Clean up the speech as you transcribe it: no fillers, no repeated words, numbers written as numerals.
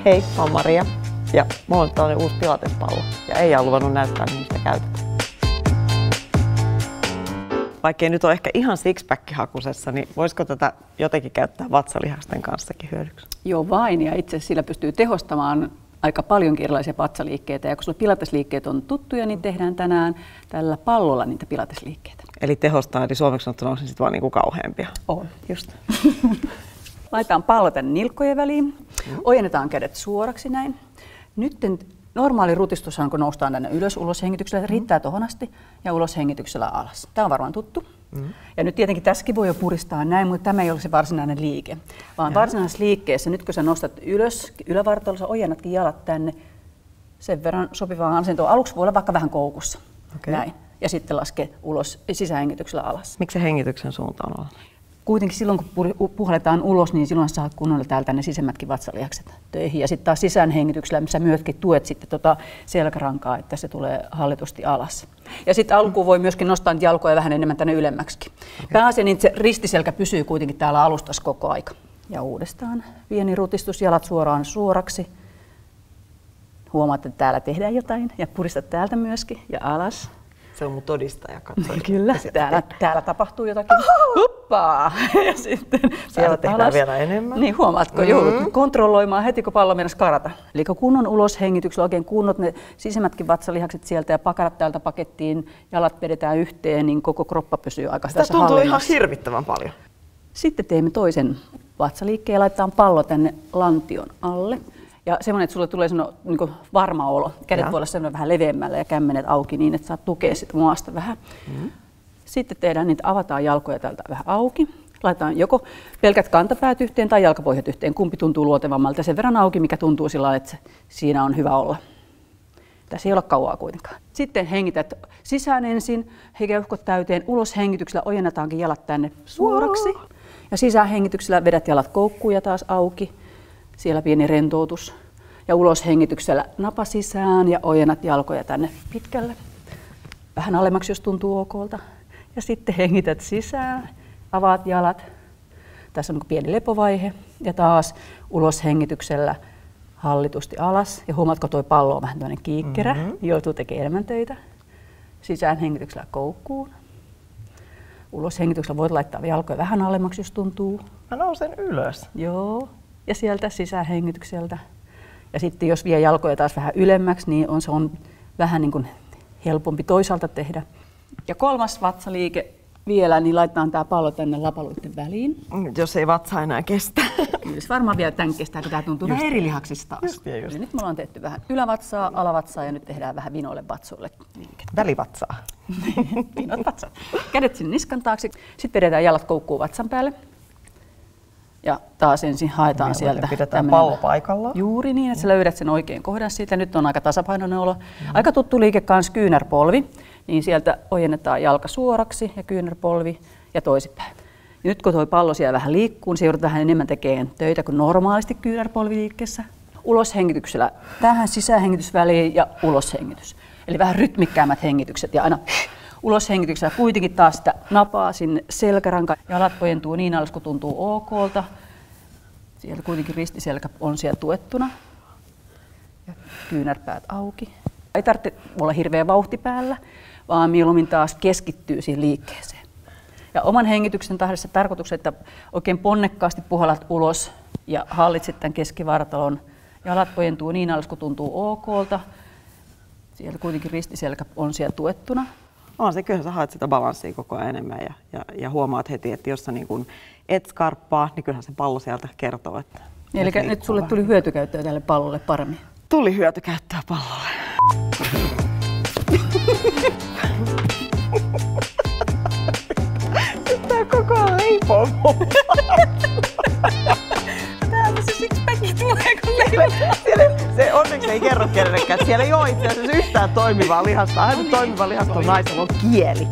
Hei, mä oon Maria ja mulla on tällainen uusi pilatespallo ja ei ole luvannut näyttää, mihin sitä käytetään. Vaikka ei nyt ole ehkä ihan sixpack-hakusessa, niin voisiko tätä jotenkin käyttää vatsalihasten kanssakin hyödyksi? Joo vain, ja itse asiassa sillä pystyy tehostamaan aika paljonkin erilaisia vatsaliikkeitä. Ja kun sulla pilatesliikkeet on tuttuja, niin tehdään tänään tällä pallolla niitä pilatesliikkeitä. Eli tehostaa, eli suomeksi sanottuna on se sitten vaan niin kuin kauheampia. On, just. Laitetaan pallo tänne nilkkojen väliin. Ojennetaan kädet suoraksi näin. Nyt normaali rutistushan, kun noustaan tänne ylös uloshengityksellä, riittää tohon asti ja uloshengityksellä alas. Tämä on varmaan tuttu. Ja nyt tietenkin tässäkin voi jo puristaa näin, mutta tämä ei ole se varsinainen liike. Vaan varsinaisessa liikkeessä, nyt kun sä nostat ylös, ylävartalossa ojennatkin jalat tänne sen verran sopivaan asentoon. Aluksi voi olla vaikka vähän koukussa. Näin. Ja sitten laske ulos sisähengityksellä alas. Miksi se hengityksen suunta on olla? Kuitenkin silloin, kun puhalletaan ulos, niin silloin saat kunnolla täältä ne sisemmätkin vatsalihakset töihin. Ja sitten taas sisäänhengityksellä, missä myöskin tuet sitten selkärankaa, että se tulee hallitusti alas. Ja sitten alkuun voi myöskin nostaa jalkoja vähän enemmän tänne ylemmäksikin. Pääasia, niin se ristiselkä pysyy kuitenkin täällä alustassa koko aika. Ja uudestaan pieni rutistus, jalat suoraan suoraksi. Huomaat, että täällä tehdään jotain ja puristat täältä myöskin ja alas. Se on mun todistaja, katso. Kyllä, täällä tapahtuu jotakin. Huppaa! Ja sitten siellä tehdään alas. Vielä enemmän. Niin, huomaatko, joudut kontrolloimaan heti, kun pallo mennessä karata. Eli kunnon uloshengityksellä, oikein kunnot ne sisemmätkin vatsalihakset sieltä ja pakarat täältä pakettiin, jalat vedetään yhteen, niin koko kroppa pysyy aika hyvässä hallinnassa. Sitä tuntuu ihan hirvittävän paljon. Sitten teemme toisen vatsaliikkeen ja laitetaan pallo tänne lantion alle. Ja semmoinen, että sulle tulee niin varma olo. Kädet voi olla semmoinen vähän leveämmällä ja kämmenet auki niin, että saat tukea sit maasta vähän. Sitten tehdään niitä, avataan jalkoja täältä vähän auki. Laitetaan joko pelkät kantapäät yhteen tai jalkapohjat yhteen. Kumpi tuntuu luotevammalta. Sen verran auki, mikä tuntuu sillä lailla, että siinä on hyvä olla. Tässä ei ole kauaa kuitenkaan. Sitten hengität sisään ensin, keuhkot täyteen. Ulos hengityksellä ojennetaankin jalat tänne suoraksi. Ja sisäänhengityksellä vedät jalat koukkuun ja taas auki. Siellä pieni rentoutus ja uloshengityksellä napa sisään ja ojennat jalkoja tänne pitkälle. Vähän alemmaksi, jos tuntuu okolta. Ja sitten hengität sisään, avaat jalat. Tässä on pieni lepovaihe ja taas uloshengityksellä hallitusti alas. Ja huomaatko, tuo pallo on vähän tämmöinen kiikkerä, joutuu tekemään enemmän töitä. Sisäänhengityksellä koukkuun. Uloshengityksellä voit laittaa jalkoja vähän alemmaksi, jos tuntuu. Mä nousen ylös. Joo. Ja sieltä sisäänhengitykseltä. Ja sitten jos vie jalkoja taas vähän ylemmäksi, niin se on vähän niin kuin helpompi toisaalta tehdä. Ja kolmas vatsaliike vielä, niin laitetaan tämä pallo tänne lapaluiden väliin. Jos ei vatsa enää kestä. Kyllä se varmaan vielä tämän kestää, kun tämä tuntuu vähän eri lihaksista taas. Just. Eli nyt me ollaan tehty vähän ylävatsaa, alavatsaa ja nyt tehdään vähän vinoille vatsoille liikettä. Välivatsaa. Vinot vatsaa. Kädet sinne niskan taakse. Sitten vedetään jalat koukkuun vatsan päälle. Ja taas ensin haetaan sieltä. Pidetään pallo paikallaan. Juuri niin, että sä löydät sen oikein kohdan siitä. Nyt on aika tasapainoinen olo. Aika tuttu liike kans kyynärpolvi. Niin sieltä ojennetaan jalka suoraksi ja kyynärpolvi ja toisinpäin. Ja nyt kun tuo pallo siellä vähän liikkuu, niin se joudut vähän enemmän tekemään töitä kuin normaalisti kyynärpolviliikkeessä. Uloshengityksellä tähän sisäänhengitysväliin ja uloshengitys. Eli vähän rytmikkäämmät hengitykset ja aina uloshengityksellä kuitenkin taas sitä napaa sinne selkärankaan. Jalat ojentuu niin alas, kun tuntuu okolta. Siellä kuitenkin ristiselkä on siellä tuettuna. Ja kyynärpäät auki. Ei tarvitse olla hirveä vauhti päällä, vaan mieluummin taas keskittyy siihen liikkeeseen. Ja oman hengityksen tahdessa tarkoitus, että oikein ponnekkaasti puhallat ulos ja hallitset tämän keskivartalon. Jalat ojentuu niin alas, kun tuntuu okolta. Siellä kuitenkin ristiselkä on siellä tuettuna. On se, kyllä sä haet sitä balanssia koko ajan enemmän ja huomaat heti, että jos sä niin kun et skarppaa, niin kyllähän se pallo sieltä kertoo, että... Eli nyt sulle tuli hyötykäyttöä tälle pallolle paremmin? Tuli hyötykäyttöä pallolle. Tää koko ajan leipoo mua. Täältä se sixpacki tulee, kun leivotaan. Se onneksi ei kerro kenellekään, että siellä ei ole itse asiassa yhtään toimivaa lihasta. Ainut toimiva lihasta on naisella on kieli.